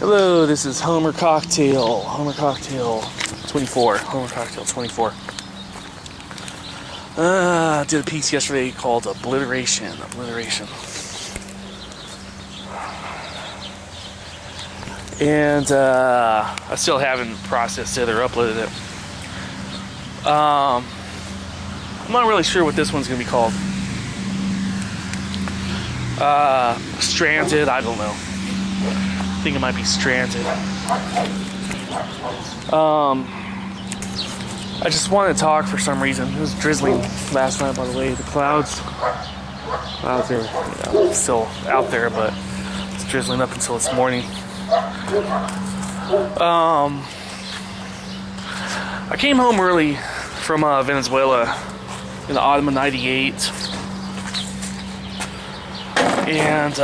Hello, this is Homer Cocktail 24. Homer Cocktail 24. Did a piece yesterday called Obliteration. And I still haven't processed it or uploaded it. I'm not really sure what this one's going to be called. Stranded, I don't know. I think it might be Stranded. I just wanted to talk for some reason. It was drizzling last night, by the way. The clouds are, still out there, but it's drizzling up until this morning. I came home early from Venezuela in the autumn of '98, and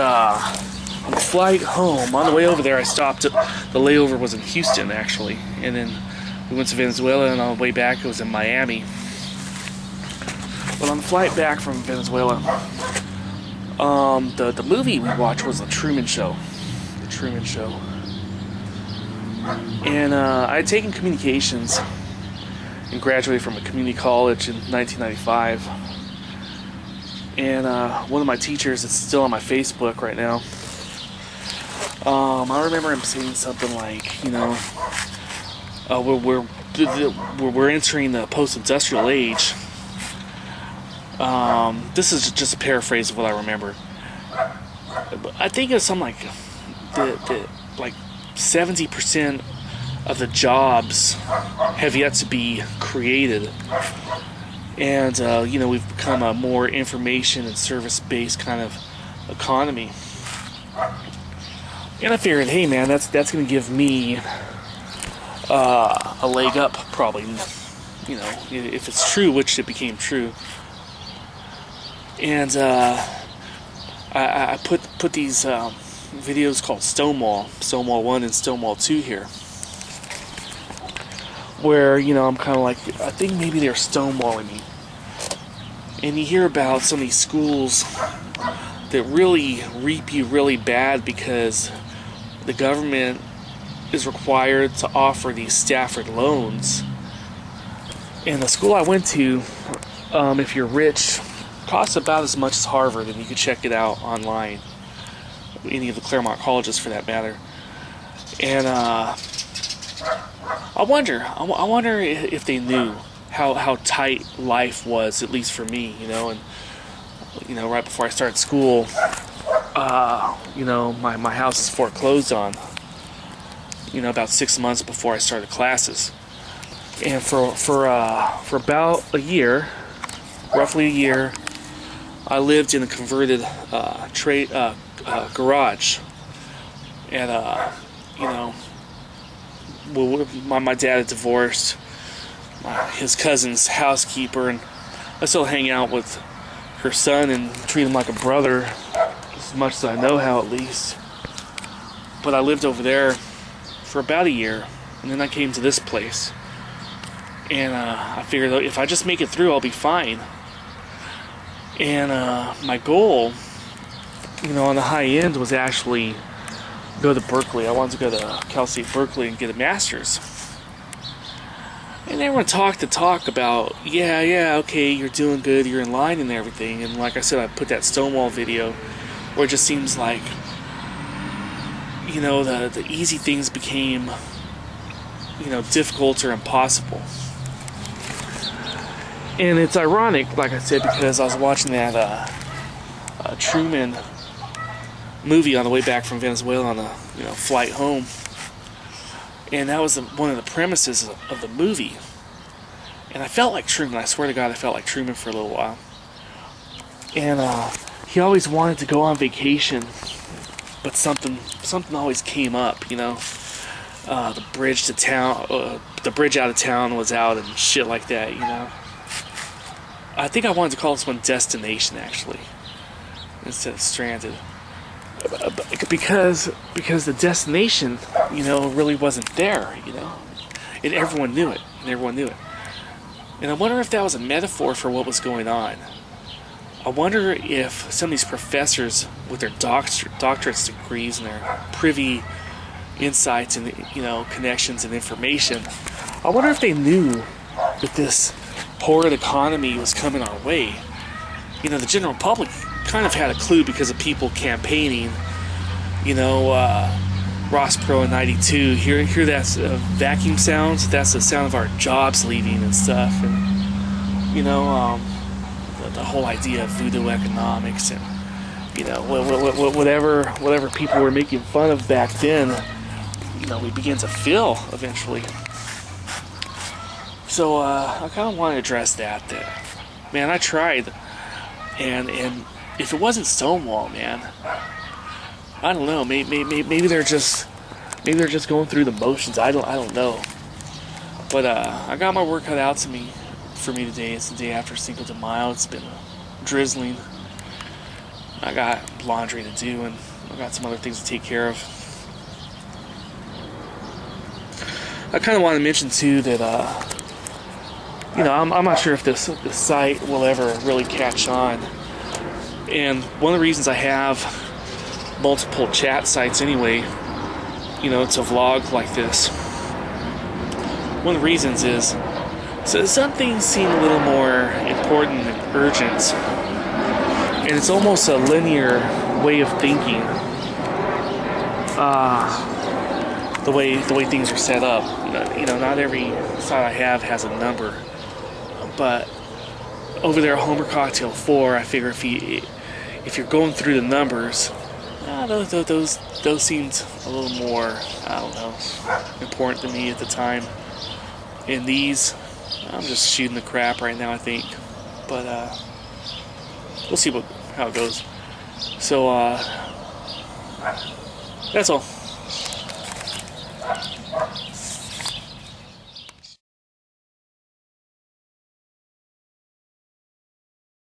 on the flight home, on the way over there, I stopped at, the layover was in Houston, actually, and then we went to Venezuela, and on the way back, it was in Miami. But on the flight back from Venezuela, the movie we watched was The Truman Show. The Truman Show. And I had taken communications and graduated from a community college in 1995. And one of my teachers, it's still on my Facebook right now, I remember him saying something like, we're entering the post-industrial age. This is just a paraphrase of what I remember. I think it was something like 70% of the jobs have yet to be created. And, we've become a more information and service-based kind of economy. And I figured, hey man, that's going to give me a leg up, probably. If it's true, which it became true. And I put these videos called Stonewall 1 and Stonewall 2 here, where I'm kind of like, I think maybe they're stonewalling me. And you hear about some of these schools that really reap you really bad because the government is required to offer these Stafford loans. And the school I went to, if you're rich, costs about as much as Harvard, and you can check it out online. Any of the Claremont colleges, for that matter. And I wonder if they knew how tight life was, at least for me, and right before I started school, my house is foreclosed on, about 6 months before I started classes. And for about a year, roughly a year, I lived in a converted garage. And my dad had divorced his cousin's housekeeper, and I still hang out with her son and treat him like a brother, as much as I know how, at least. But I lived over there for about a year, and then I came to this place, and I figured if I just make it through, I'll be fine. And my goal, on the high end, was actually go to Berkeley. I wanted to go to Cal State Berkeley and get a master's. And everyone talk about, okay, you're doing good, you're in line and everything. And like I said, I put that Stonewall video where it just seems like, the easy things became, difficult or impossible. And it's ironic, like I said, because I was watching that Truman movie on the way back from Venezuela on a flight home. And that was one of the premises of the movie. And I felt like Truman. I swear to God, I felt like Truman for a little while. And he always wanted to go on vacation, but something always came up, the bridge to town, the bridge out of town was out and shit like that, I think I wanted to call this one Destination, actually, instead of Stranded. Because the destination, really wasn't there, and everyone knew it, And I wonder if that was a metaphor for what was going on. I wonder if some of these professors with their doctorate degrees and their privy, insights and, you know, connections and information. I wonder if they knew that this horrid economy was coming our way. You know, the general public kind of had a clue because of people campaigning. You know, Ross Perot in '92. Hear that vacuum sound? That's the sound of our jobs leaving and stuff. And you know, the whole idea of voodoo economics and, you know, whatever people were making fun of back then, you know, we begin to feel eventually. So I kind of want to address that. Man, I tried, and if it wasn't Stonewall, man, I don't know. Maybe they're just going through the motions. I don't know. But I got my work cut out for me today. It's the day after Cinco de Mayo. It's been drizzling. I got laundry to do, and I got some other things to take care of. I kind of want to mention too that you know, I'm not sure if this site will ever really catch on. And one of the reasons I have multiple chat sites anyway, you know, to vlog like this, one of the reasons is so some things seem a little more important and urgent, and it's almost a linear way of thinking. The way things are set up. You know, not every site I have has a number, but over there, Homer Cocktail 4, I figure if you're going through the numbers, those seemed a little more, I don't know, important to me at the time. And these, I'm just shooting the crap right now, I think. But we'll see how it goes. So that's all.